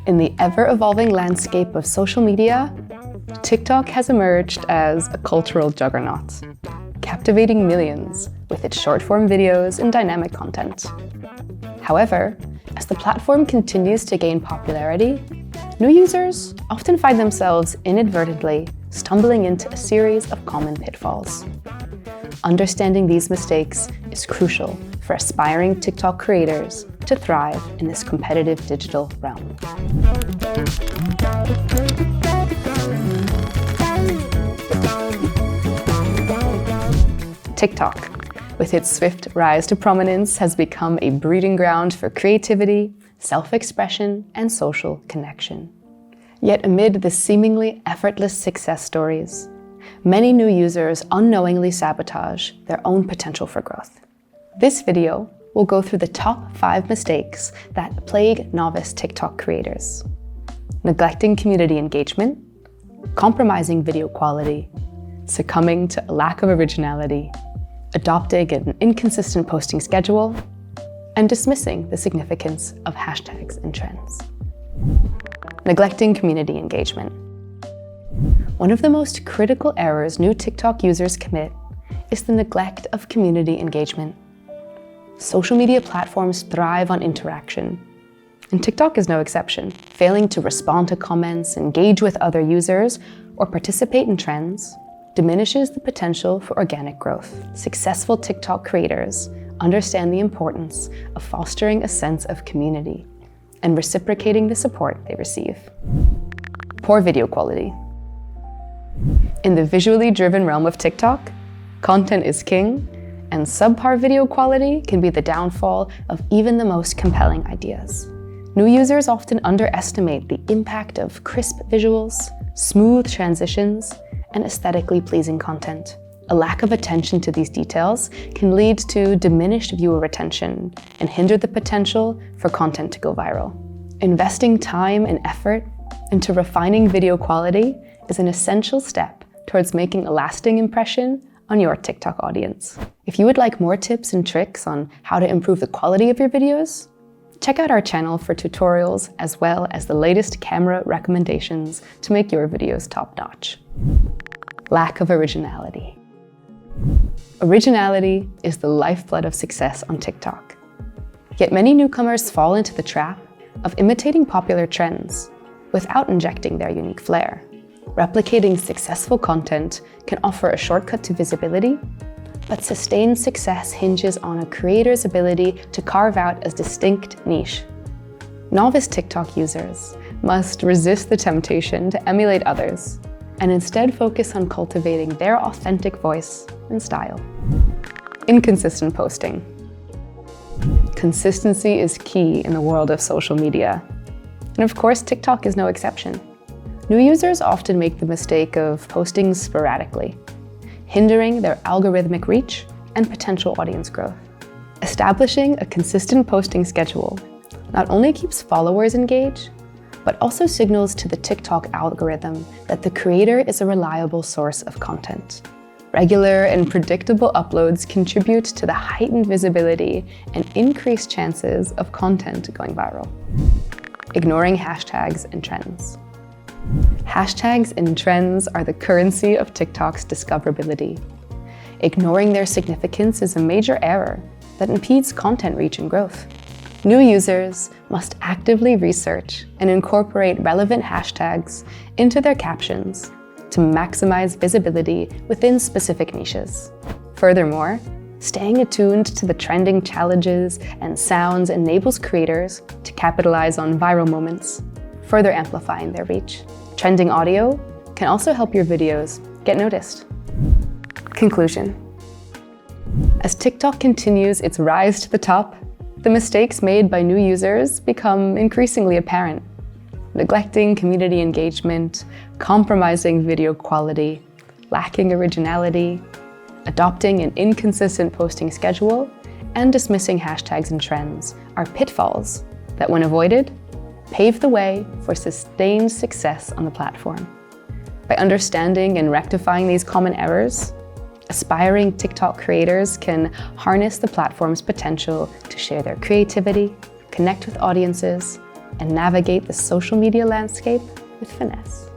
In the ever-evolving landscape of social media, TikTok has emerged as a cultural juggernaut, captivating millions with its short-form videos and dynamic content. However, as the platform continues to gain popularity, new users often find themselves inadvertently stumbling into a series of common pitfalls. Understanding these mistakes is crucial for aspiring TikTok creators to thrive in this competitive digital realm. TikTok, with its swift rise to prominence, has become a breeding ground for creativity, self-expression, and social connection. Yet amid the seemingly effortless success stories, many new users unknowingly sabotage their own potential for growth. This video will go through the top 5 mistakes that plague novice TikTok creators: neglecting community engagement, compromising video quality, succumbing to a lack of originality, adopting an inconsistent posting schedule, and dismissing the significance of hashtags and trends. Neglecting community engagement. One of the most critical errors new TikTok users commit is the neglect of community engagement. Social media platforms thrive on interaction, and TikTok is no exception. Failing to respond to comments, engage with other users, or participate in trends diminishes the potential for organic growth. Successful TikTok creators understand the importance of fostering a sense of community and reciprocating the support they receive. Poor video quality. In the visually driven realm of TikTok, content is king, and subpar video quality can be the downfall of even the most compelling ideas. New users often underestimate the impact of crisp visuals, smooth transitions, and aesthetically pleasing content. A lack of attention to these details can lead to diminished viewer retention and hinder the potential for content to go viral. Investing time and effort into refining video quality is an essential step towards making a lasting impression on your TikTok audience. If you would like more tips and tricks on how to improve the quality of your videos, check out our channel for tutorials as well as the latest camera recommendations to make your videos top-notch. Lack of originality. Originality is the lifeblood of success on TikTok. Yet many newcomers fall into the trap of imitating popular trends without injecting their unique flair. Replicating successful content can offer a shortcut to visibility, but sustained success hinges on a creator's ability to carve out a distinct niche. Novice TikTok users must resist the temptation to emulate others and instead focus on cultivating their authentic voice and style. Inconsistent posting. Consistency is key in the world of social media. And of course, TikTok is no exception. New users often make the mistake of posting sporadically, hindering their algorithmic reach and potential audience growth. Establishing a consistent posting schedule not only keeps followers engaged, but also signals to the TikTok algorithm that the creator is a reliable source of content. Regular and predictable uploads contribute to the heightened visibility and increased chances of content going viral. Ignoring hashtags and trends. Hashtags and trends are the currency of TikTok's discoverability. Ignoring their significance is a major error that impedes content reach and growth. New users must actively research and incorporate relevant hashtags into their captions to maximize visibility within specific niches. Furthermore, staying attuned to the trending challenges and sounds enables creators to capitalize on viral moments, further amplifying their reach. Trending audio can also help your videos get noticed. Conclusion. As TikTok continues its rise to the top, the mistakes made by new users become increasingly apparent. Neglecting community engagement, compromising video quality, lacking originality, adopting an inconsistent posting schedule, and dismissing hashtags and trends are pitfalls that, when avoided, pave the way for sustained success on the platform. By understanding and rectifying these common errors, aspiring TikTok creators can harness the platform's potential to share their creativity, connect with audiences, and navigate the social media landscape with finesse.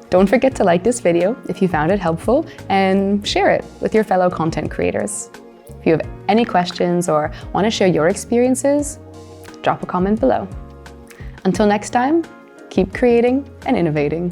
Don't forget to like this video if you found it helpful and share it with your fellow content creators. If you have any questions or want to share your experiences, drop a comment below. Until next time, keep creating and innovating.